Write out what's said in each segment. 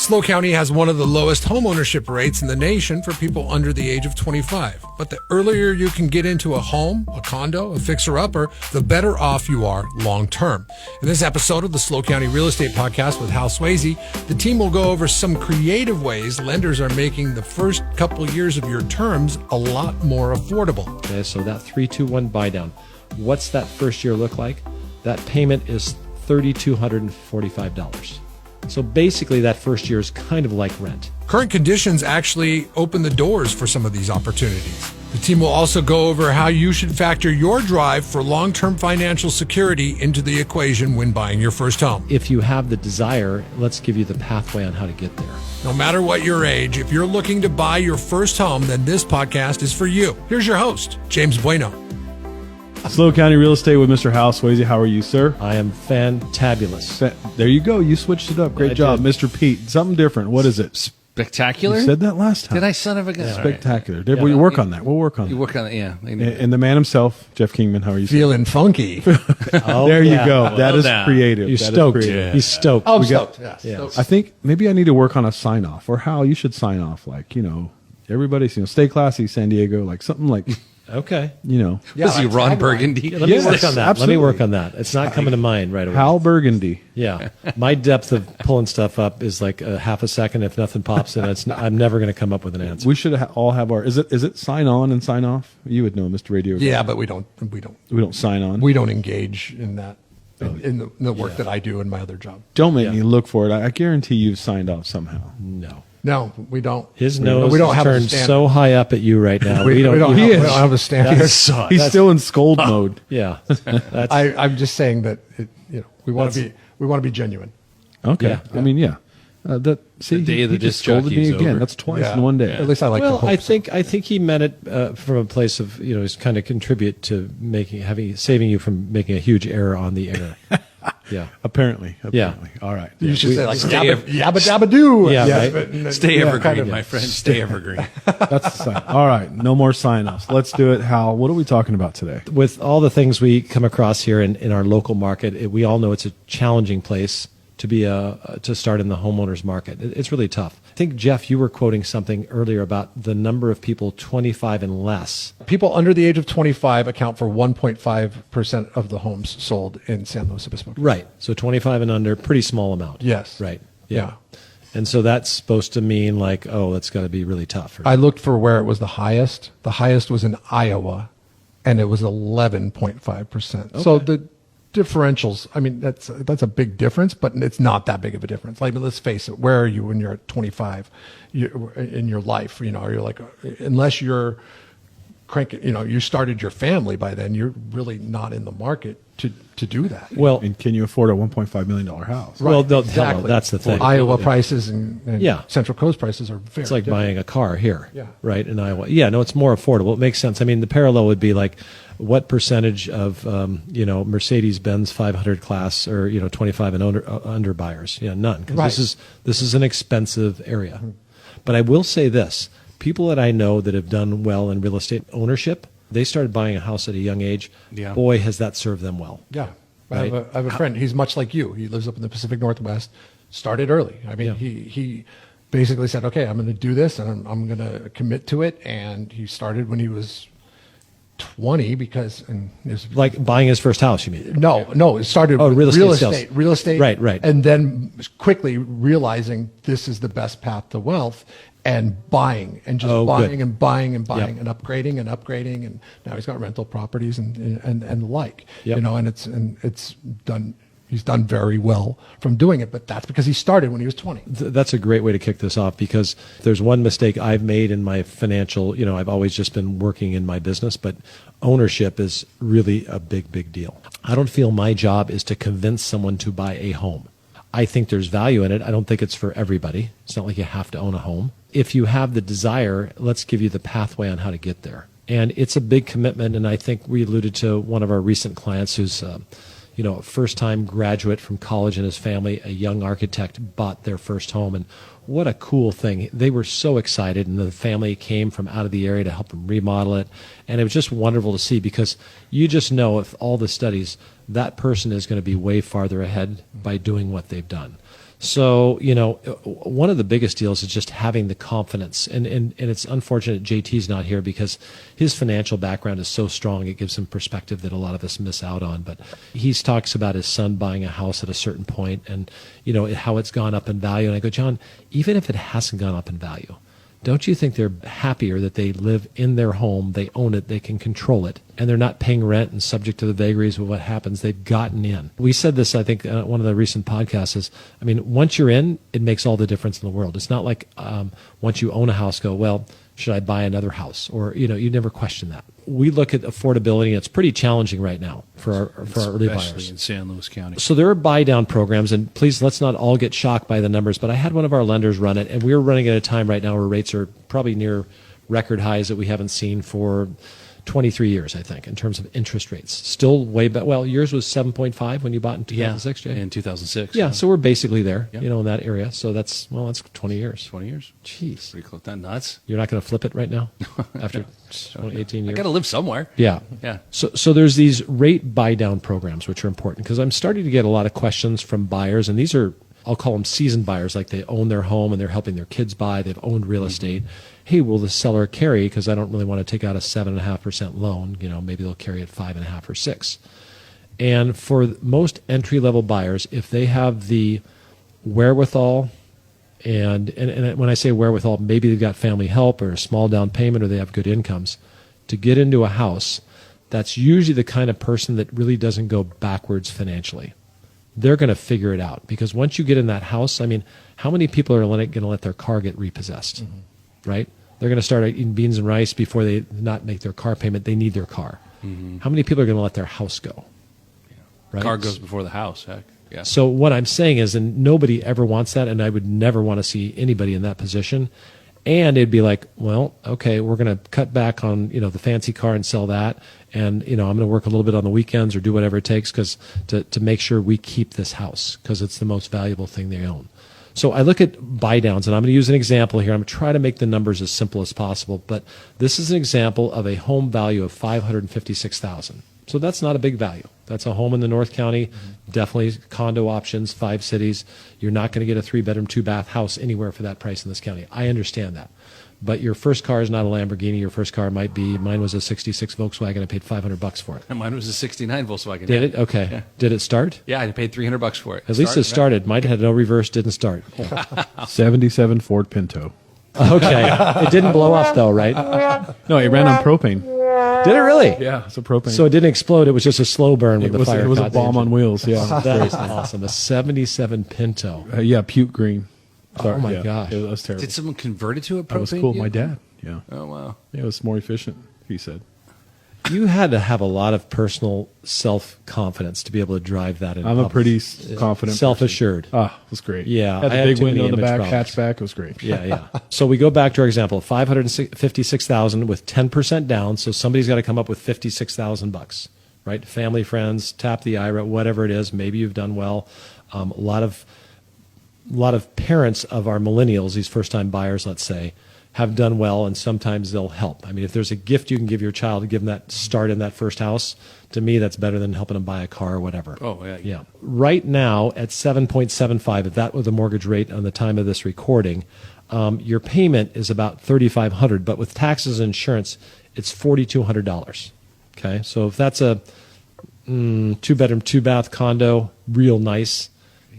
SLO County has one of the lowest homeownership rates in the nation for people under the age of 25. But the earlier you can get into a home, a condo, a fixer-upper, the better off you are long-term. In this episode of the SLO County Real Estate Podcast with Hal Sweasey, the team will go over some creative ways lenders are making the first couple years of your terms a lot more affordable. Okay, so that 3-2-1 buy down. What's that first year look like? That payment is $3,245. So basically that first year is kind of like rent. Current conditions actually open the doors for some of these opportunities. The team will also go over how you should factor your drive for long-term financial security into the equation when buying your first home. If you have the desire, let's give you the pathway on how to get there. No matter what your age, if you're looking to buy your first home, then this podcast is for you. Here's your host, James Bueno. SLO County Real Estate with Mr. Hal Sweasey. How are you, sir? I am fantabulous. There you go. You switched it up. Great job, Mr. Pete. Something different. What is it? Spectacular? You said that last time. Did I, son of a gun? Spectacular. Right. We'll work on that. We'll work on You that. work on it, yeah. And the man himself, Jeff Kingman. How are you? Feeling funky. There you go. That is creative. You're That is stoked. creative. He's stoked. Oh, I'm stoked. Yeah. I think maybe I need to work on a sign off. Or Hal, you should sign off. Like, everybody's, stay classy, San Diego. Like something like... Okay. Was he Ron Burgundy? Let me work on that. Absolutely. Let me work on that. It's not coming to mind right away. Hal Burgundy. Yeah. My depth of pulling stuff up is like a half a second. If nothing pops in, I'm never going to come up with an answer. We should all have our... Is it sign on and sign off? You would know, Mr. Radio. Yeah, but we don't sign on. We don't engage in that in the work that I do in my other job. Don't make me look for it. I guarantee you've signed off somehow. No, we don't. His nose we don't is have a turned standard. so high up at you right now. We don't have a standard. He's still in scold mode. Yeah. I'm just saying that we want to be genuine. Okay. Yeah. I mean, yeah. The day of the he just disc scolded me jockey's again. over. That's twice Yeah. in one day. At least I like to Well, hope I so. think he meant it from a place of he's kind of contribute to saving you from making a huge error on the air. Yeah. Apparently. Yeah. All right. You should say like Stay yabba dabba doo. Yeah, right. but- Stay evergreen, kind of. my friend. Stay evergreen. That's the sign. All right. No more sign-offs. Let's do it. Hal, what are we talking about today? With all the things we come across here in our local market, we all know it's a challenging place to be to start in the homeowners market. It's really tough. I think, Jeff, you were quoting something earlier about the number of people 25 and less. People under the age of 25 account for 1.5% of the homes sold in San Luis Obispo. Right. So 25 and under, pretty small amount. Yes. Right. Yeah. And so that's supposed to mean like, that's got to be really tough. I looked for where it was the highest. The highest was in Iowa, and it was 11.5%. So the differentials, I mean, that's a big difference, but it's not that big of a difference. Like, let's face it, where are you when you're at 25 in your life? You're like, unless you're cranking, you started your family by then, you're really not in the market to do that. Well, And can you afford a $1.5 million house? well, no, exactly. that's the thing. Iowa prices and Yeah. Central Coast prices are very It's like different. buying a car here, Yeah. right, in Iowa. Yeah, no, it's more affordable. It makes sense. I mean, the parallel would be like, what percentage of Mercedes-Benz 500 class or 25 and under buyers? Yeah, none. 'Cause Right. this is an expensive area. But I will say this: people that I know that have done well in real estate ownership, they started buying a house at a young age. Yeah. Boy, has that served them well. Yeah. Right. I have a friend. He's much like you. He lives up in the Pacific Northwest. Started early. I mean, Yeah. he basically said, okay, I'm going to do this and I'm going to commit to it. And he started when he was 20 because and it was, Like buying his first house, you mean? no, it started Oh, with real estate sales. real estate. Right. And then quickly realizing this is the best path to wealth and buying and just buying good. and buying and buying Yep. and upgrading and upgrading. And now he's got rental properties and the like, Yep. and it's done. He's done very well from doing it, but that's because he started when he was 20. That's a great way to kick this off, because there's one mistake I've made in my financial, I've always just been working in my business, but ownership is really a big, big deal. I don't feel my job is to convince someone to buy a home. I think there's value in it. I don't think it's for everybody. It's not like you have to own a home. If you have the desire, let's give you the pathway on how to get there. And it's a big commitment, and I think we alluded to one of our recent clients who's a first-time graduate from college and his family, a young architect, bought their first home. And what a cool thing. They were so excited, and the family came from out of the area to help them remodel it. And it was just wonderful to see, because you just know, if all the studies, that person is going to be way farther ahead by doing what they've done. So, you know, one of the biggest deals is just having the confidence. And it's unfortunate JT's not here because his financial background is so strong. It gives him perspective that a lot of us miss out on. But he talks about his son buying a house at a certain point and, you know, how it's gone up in value. And I go, John, even if it hasn't gone up in value, don't you think they're happier that they live in their home, they own it, they can control it, and they're not paying rent and subject to the vagaries of what happens? They've gotten in. We said this, I think, one of the recent podcasts is, I mean, once you're in, it makes all the difference in the world. It's not like once you own a house, go, well, should I buy another house? Or, you know, you never question that. We look at affordability, and it's pretty challenging right now for our early buyers. Especially in San Luis County. So there are buy-down programs, and please, let's not all get shocked by the numbers, but I had one of our lenders run it, and we're running at a time right now where rates are probably near record highs that we haven't seen for 23 years, I think, in terms of interest rates. Still way back. Well, yours was 7.5 when you bought in 2006, Jay? In 2006. Yeah, so we're basically there, Yeah. you know, in that area. So that's 20 years. 20 years. Jeez. Pretty close. That nuts. You're not going to flip it right now after 18 I years? got to live somewhere. Yeah. Yeah. So there's these rate buy-down programs, which are important because I'm starting to get a lot of questions from buyers, and these are, I'll call them seasoned buyers, like they own their home and they're helping their kids buy, they've owned real estate. Hey, will the seller carry? Because I don't really want to take out a 7.5% loan. You know, maybe they'll carry at 5.5 or 6. And for most entry-level buyers, if they have the wherewithal, and when I say wherewithal, maybe they've got family help or a small down payment or they have good incomes, to get into a house, that's usually the kind of person that really doesn't go backwards financially. They're going to figure it out because once you get in that house, I mean, how many people are going to let their car get repossessed, right? They're going to start eating beans and rice before they not make their car payment. They need their car. How many people are going to let their house go? Right? Car goes before the house. Heck. Yeah. So what I'm saying is, and nobody ever wants that, and I would never want to see anybody in that position. And it'd be like, well, okay, we're going to cut back on, you know, the fancy car and sell that. And, you know, I'm going to work a little bit on the weekends or do whatever it takes to make sure we keep this house because it's the most valuable thing they own. So I look at buy downs, and I'm going to use an example here. I'm going to try to make the numbers as simple as possible. But this is an example of a home value of $556,000. So that's not a big value. That's a home in the North County, definitely condo options, 5 cities. You're not going to get a 3-bedroom, 2-bath house anywhere for that price in this county. I understand that. But your first car is not a Lamborghini. Your first car might be, mine was a 66 Volkswagen. I paid $500 for it. And mine was a 69 Volkswagen. Did it? Okay. Yeah. Did it start? Yeah, I paid $300 for it. At least it started. Mine had no reverse, didn't start. 77 Ford Pinto. Okay. It didn't blow up though, right? No, it ran on propane. Did it really? Yeah, it's a propane. So it didn't explode. It was just a slow burn it with the was, fire. it was a caught bomb the on engine. wheels. Yeah, That is awesome. A 77 Pinto. yeah, puke green. Oh my yeah, gosh. it was terrible. Did someone convert it to a propane? That was cool. unit? My dad. Yeah. Oh, wow. Yeah, it was more efficient. He said. You had to have a lot of personal self-confidence to be able to drive that in I'm a public. pretty confident, Self-assured. person. Ah, it was great. Yeah, had the I had big too many window in the image back, problems. hatchback. It was great. Yeah. So we go back to our example, $556,000 with 10% down. So somebody's got to come up with $56,000, right? Family, friends, tap the IRA, whatever it is. Maybe you've done well. A lot of parents of our millennials, these first-time buyers, let's say, have done well, and sometimes they'll help. I mean, if there's a gift you can give your child to give them that start in that first house, to me, that's better than helping them buy a car or whatever. Oh, yeah. Yeah. Right now, at 7.75, if that was the mortgage rate on the time of this recording, your payment is about $3,500, but with taxes and insurance, it's $4,200. Okay, so if that's a 2-bedroom, 2-bath condo, real nice,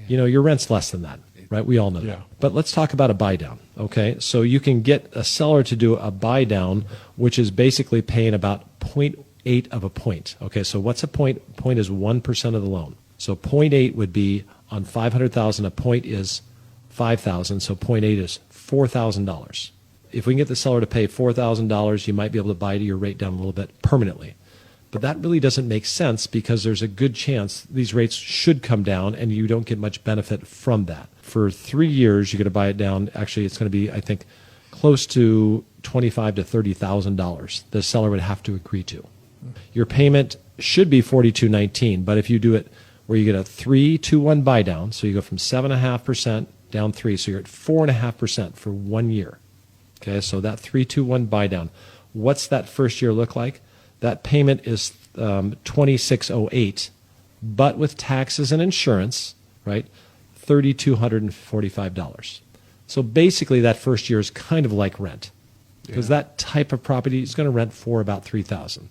you know, your rent's less than that, right? We all know that. But let's talk about a buy down, okay? So you can get a seller to do a buy down, which is basically paying about 0.8 of a point. Okay, so what's a point? Point is 1% of the loan. So 0.8 would be on $500,000. A point is $5,000. So 0.8 is $4,000. If we can get the seller to pay $4,000, you might be able to buy your rate down a little bit permanently. But that really doesn't make sense because there's a good chance these rates should come down and you don't get much benefit from that. For 3 years, you're going to buy it down. Actually, it's going to be, I think, close to $25,000 to $30,000 the seller would have to agree to. Your payment should be $4,219, but if you do it where you get a 3-2-1 buy down, so you go from 7.5% down 3, so you're at 4.5% for 1 year. Okay, so that 3-2-1 buy down. What's that first year look like? That payment is $2,608, but with taxes and insurance, right? $3,245. So basically that first year is kind of like rent, because that type of property is going to rent for about $3,000.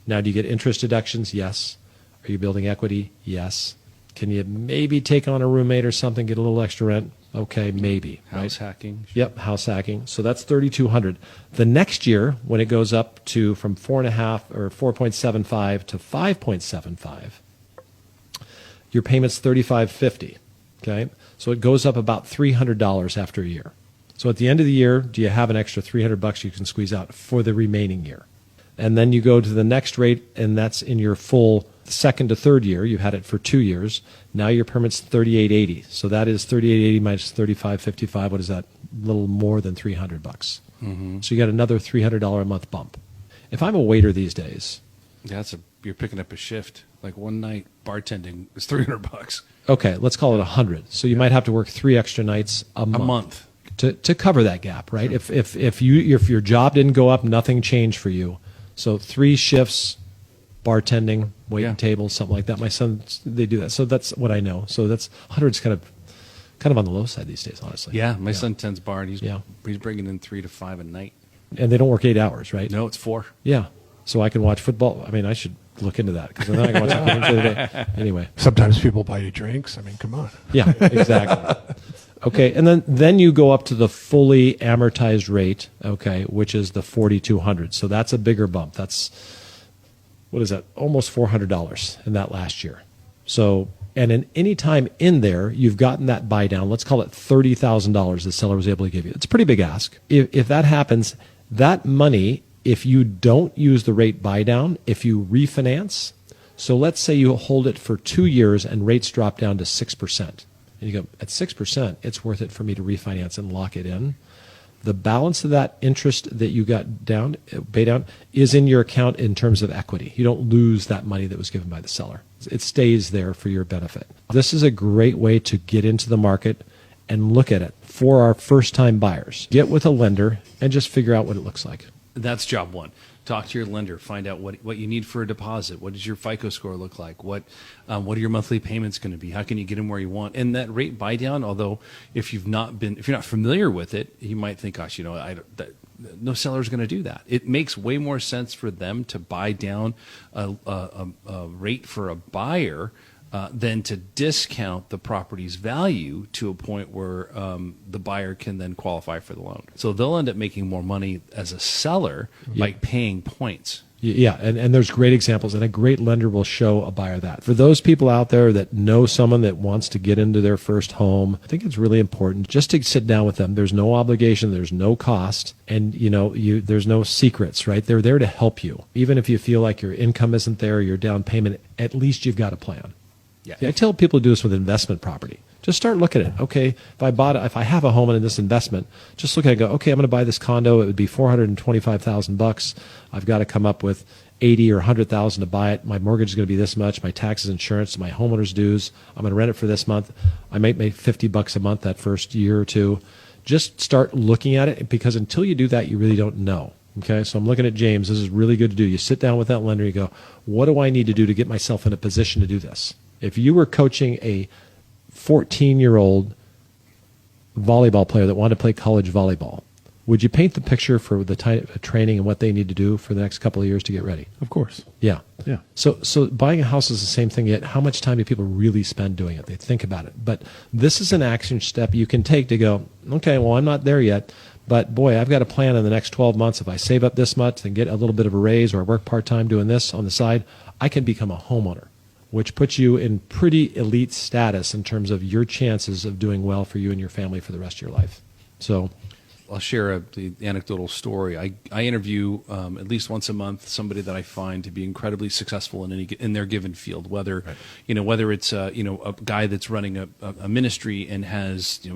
Now, do you get interest deductions? Yes. Are you building equity? Yes. Can you maybe take on a roommate or something, get a little extra rent? Okay, maybe. House hacking. Yep, house hacking. So that's $3,200. The next year, when it goes up to from 4.5 or 4.75 to 5.75, your payment's $3,550. Okay, so it goes up about $300 after a year. So at the end of the year, do you have an extra $300 you can squeeze out for the remaining year? And then you go to the next rate, and that's in your full second to third year. You've had it for 2 years. Now your permit's $3,880. So that is $3,880 minus $3,555. What is that? A little more than $300. Mm-hmm. So you got another $300 a month bump. If I'm a waiter these days, You're picking up a shift. Like one night bartending is $300. okay, let's call it 100. So you might have to work 3 extra nights a month. To cover that gap, right? Sure. If your job didn't go up, nothing changed for you. So 3 shifts, bartending, waiting tables, something like that. My son, they do that. So that's what I know. So that's 100's kind of on the low side these days, honestly. Yeah, my son tends bar, and he's bringing in 3 to 5 a night. And they don't work 8 hours, right? No, it's 4. Yeah. So I can watch football. I mean, I should look into that, because then I can watch the games of the day. Anyway. Sometimes people buy you drinks. I mean, come on. Yeah, exactly. Okay, and then you go up to the fully amortized rate, okay, which is the $4,200. So that's a bigger bump. That's, what is that? Almost $400 in that last year. So, and in any time in there, you've gotten that buy down. Let's call it $30,000 the seller was able to give you. It's a pretty big ask. If that happens, that money, if you don't use the rate buy down, if you refinance, so let's say you hold it for 2 years and rates drop down to 6%. And you go, at 6%, it's worth it for me to refinance and lock it in. The balance of that interest that you got down, pay down, is in your account in terms of equity. You don't lose that money that was given by the seller. It stays there for your benefit. This is a great way to get into the market and look at it for our first-time buyers. Get with a lender and just figure out what it looks like. That's job one. Talk to your lender. Find out what you need for a deposit. What does your FICO score look like? What are your monthly payments going to be? How can you get them where you want? And that rate buy down, although if you're not familiar with it, you might think, gosh, no seller's going to do that. It makes way more sense for them to buy down a rate for a buyer than to discount the property's value to a point where the buyer can then qualify for the loan. So they'll end up making more money as a seller by paying points. Yeah, and there's great examples, and a great lender will show a buyer that. For those people out there that know someone that wants to get into their first home, I think it's really important just to sit down with them. There's no obligation, there's no cost, and there's no secrets, right? They're there to help you. Even if you feel like your income isn't there, your down payment, at least you've got a plan. Yeah. I tell people to do this with investment property. Just start looking at it. Okay, if I have a home in this investment, just look at it and go, okay, I'm going to buy this condo. It would be $425,000. I've got to come up with $80,000 or $100,000 to buy it. My mortgage is going to be this much. My taxes, insurance, my homeowner's dues. I'm going to rent it for this month. I might make $50 a month that first year or two. Just start looking at it, because until you do that, you really don't know. Okay, so I'm looking at James. This is really good to do. You sit down with that lender. You go, what do I need to do to get myself in a position to do this? If you were coaching a 14-year-old volleyball player that wanted to play college volleyball, would you paint the picture for the type of training and what they need to do for the next couple of years to get ready? Of course. Yeah. Yeah. So buying a house is the same thing, yet how much time do people really spend doing it? They think about it. But this is an action step you can take to go, okay, well, I'm not there yet, but boy, I've got a plan in the next 12 months. If I save up this much and get a little bit of a raise, or I work part-time doing this on the side, I can become a homeowner, which puts you in pretty elite status in terms of your chances of doing well for you and your family for the rest of your life. So I'll share the anecdotal story. I interview at least once a month somebody that I find to be incredibly successful in their given field. Whether whether it's a guy that's running a ministry and has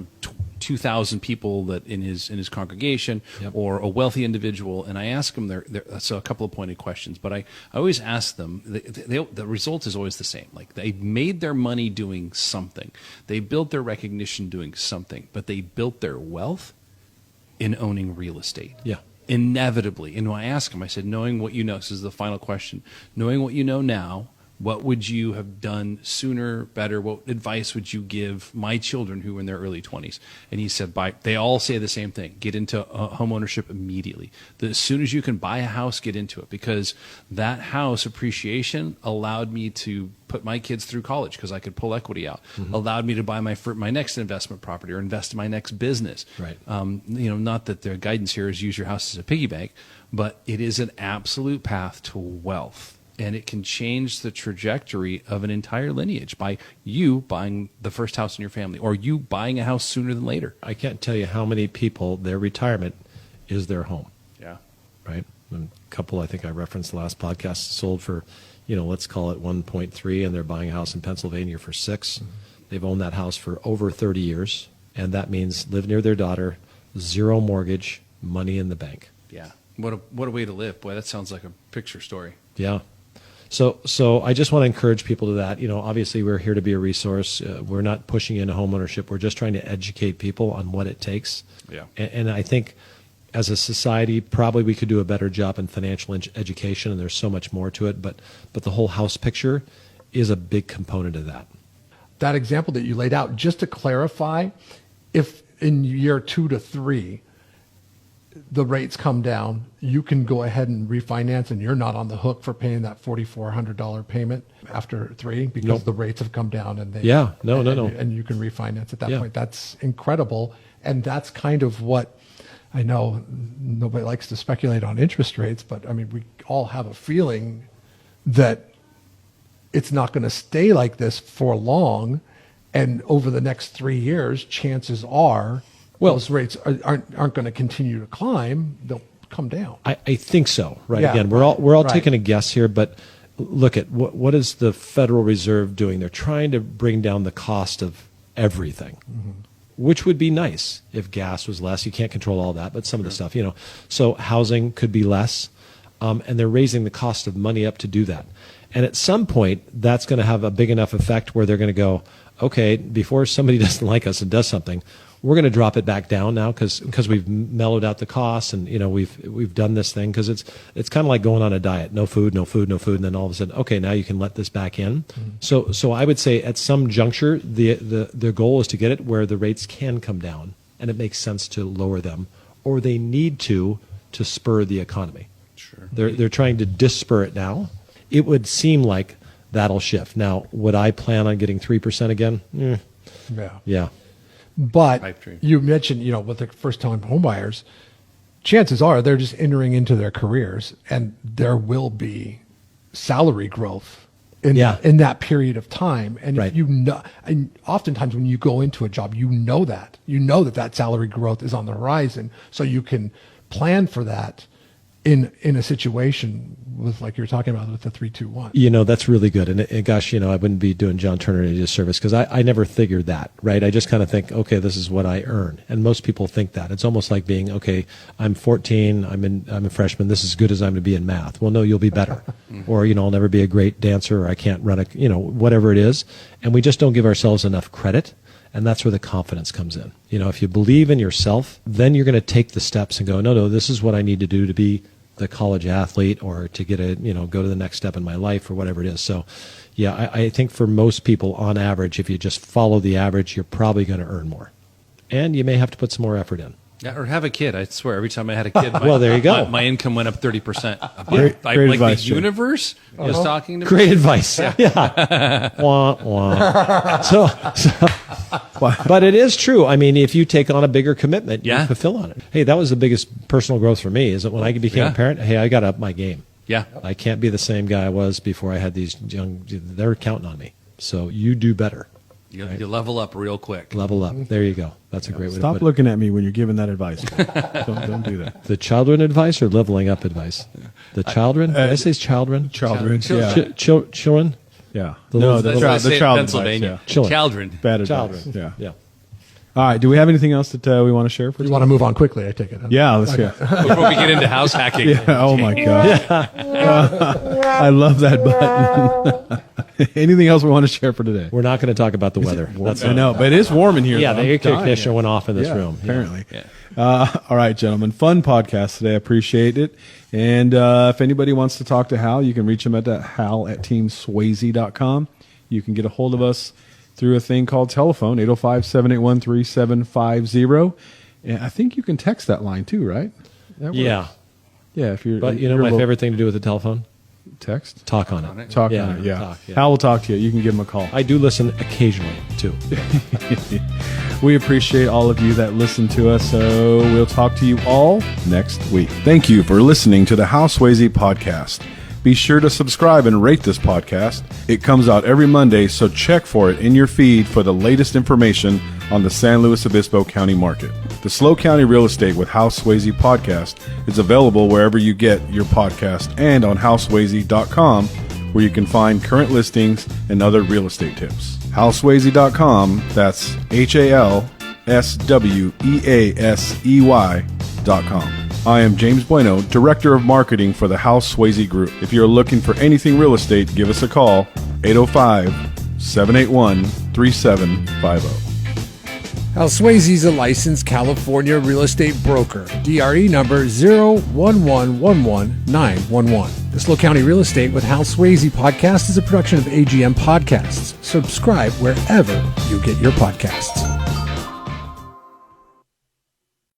2,000 people that in his congregation, or a wealthy individual, and I ask them so a couple of pointed questions. But I always ask them. The result is always the same. Like, they made their money doing something, they built their recognition doing something, but they built their wealth in owning real estate. Yeah. Inevitably. And when I asked him, I said, knowing what you know, this is the final question, knowing what you know now, What would you have done sooner, better? What advice would you give my children who were in their early 20s? And he said, they all say the same thing. Get into home ownership immediately. As soon as you can buy a house, get into it, because that house appreciation allowed me to put my kids through college because I could pull equity out, allowed me to buy my next investment property or invest in my next business. Right. Not that their guidance here is use your house as a piggy bank, but it is an absolute path to wealth. And it can change the trajectory of an entire lineage by you buying the first house in your family or you buying a house sooner than later. I can't tell you how many people, their retirement is their home. Yeah. Right? A couple, I think I referenced the last podcast, sold for, let's call it 1.3, and they're buying a house in Pennsylvania for 6. They've owned that house for over 30 years, and that means live near their daughter, 0 mortgage, money in the bank. Yeah. What a way to live. Boy, that sounds like a picture story. Yeah. So I just want to encourage people to that. Obviously we're here to be a resource. We're not pushing into homeownership. We're just trying to educate people on what it takes. Yeah. And I think as a society, probably we could do a better job in financial education, and there's so much more to it. But the whole house picture is a big component of that. That example that you laid out, just to clarify, if in year 2 to 3, the rates come down, you can go ahead and refinance, and you're not on the hook for paying that $4,400 payment after 3 because Nope. the rates have come down and No. and you can refinance at that Yeah. point. That's incredible, and that's kind of what I know. Nobody likes to speculate on interest rates, but I mean, we all have a feeling that it's not going to stay like this for long, and over the next 3 years, chances are. Well, those rates aren't going to continue to climb; they'll come down. I think so. Right. Yeah. Again, we're all Right. taking a guess here, but look at what is the Federal Reserve doing? They're trying to bring down the cost of everything, which would be nice if gas was less. You can't control all that, but some of the stuff, So housing could be less, and they're raising the cost of money up to do that. And at some point, that's going to have a big enough effect where they're going to go, okay, before somebody doesn't like us and does something, we're going to drop it back down now because we've mellowed out the costs, and we've done this thing, because it's kind of like going on a diet, no food, and then all of a sudden, okay, now you can let this back in. So I would say at some juncture, the goal is to get it where the rates can come down, and it makes sense to lower them, or they need to spur the economy. Sure. They're trying to disspur it now. It would seem like that'll shift. Now, would I plan on getting 3% again? Yeah. But Pipe dream. you mentioned, with the first-time homebuyers, chances are they're just entering into their careers, and there will be salary growth in that period of time. And Right. and oftentimes when you go into a job, you know that salary growth is on the horizon, so you can plan for that in a situation with, like you're talking about, with the 3-2-1. That's really good. And gosh, I wouldn't be doing John Turner any disservice, because I never figured that, right? I just kind of think, okay, this is what I earn. And most people think that. It's almost like being, okay, I'm 14, I'm a freshman, this is as good as I'm going to be in math. Well, no, you'll be better. Or, I'll never be a great dancer, or I can't run whatever it is. And we just don't give ourselves enough credit. And that's where the confidence comes in. If you believe in yourself, then you're going to take the steps and go, no, this is what I need to do to be the college athlete, or to get go to the next step in my life, or whatever it is. So yeah, I think for most people, on average, if you just follow the average, you're probably going to earn more, and you may have to put some more effort in. Yeah, or have a kid. I swear, every time I had a kid, Well, there you go. My income went up 30%. Great Like advice, the Jay. universe was talking to me. Great advice. Yeah. Wah, wah. So, but it is true. I mean, if you take on a bigger commitment, you Yeah. fulfill on it. Hey, that was the biggest personal growth for me, is that when I became Yeah. a parent, hey, I got to up my game. Yeah. I can't be the same guy I was before I had these young, they're counting on me. So you do better. You level up real quick. Level up. There you go. That's a great way to Stop put looking at me when you're giving that advice. don't do that. it. The children advice or leveling up advice? The children? Did I say children? Children. Children. Yeah. Children? Yeah. The No, little- the That's what I child, say the in child Pennsylvania. advice, Children. Children. yeah. Bad advice. Children. Yeah. Yeah. All right. Do we have anything else that we want to share for You want to move on quickly, I take it. Yeah, let's go. Before we get into house hacking. Yeah, oh my God. I love that button. Anything else we want to share for today? We're not going to talk about the weather. That's I know, but it is warm in here. Yeah, though. the air I'm dying. conditioner went off in this Yeah, room. apparently. Yeah. All right, gentlemen. Fun podcast today. I appreciate it. And if anybody wants to talk to Hal, you can reach him at hal@teamswayze.com. You can get a hold of us through a thing called telephone, 805-781-3750. And I think you can text that line too, right? That Yeah. works. Yeah, if you're. But you know you're my a little- favorite thing to do with the telephone? text. Talk on it. Talk Yeah, on it. Yeah. talk, yeah. Hal will talk to you. You can give him a call. I do listen occasionally, too. We appreciate all of you that listen to us, so we'll talk to you all next week. Thank you for listening to the Hal Sweasey podcast. Be sure to subscribe and rate this podcast. It comes out every Monday, so check for it in your feed for the latest information on the San Luis Obispo County market. The SLO County Real Estate with Hal Sweasey podcast is available wherever you get your podcast and on halsweasey.com, where you can find current listings and other real estate tips. halsweasey.com, that's HALSWEASEY.com. I am James Bueno, Director of Marketing for the Hal Sweasey Group. If you're looking for anything real estate, give us a call, 805-781-3750. Hal Sweasey is a licensed California real estate broker. DRE number 01111-911. The SLO County Real Estate with Hal Sweasey podcast is a production of AGM Podcasts. Subscribe wherever you get your podcasts.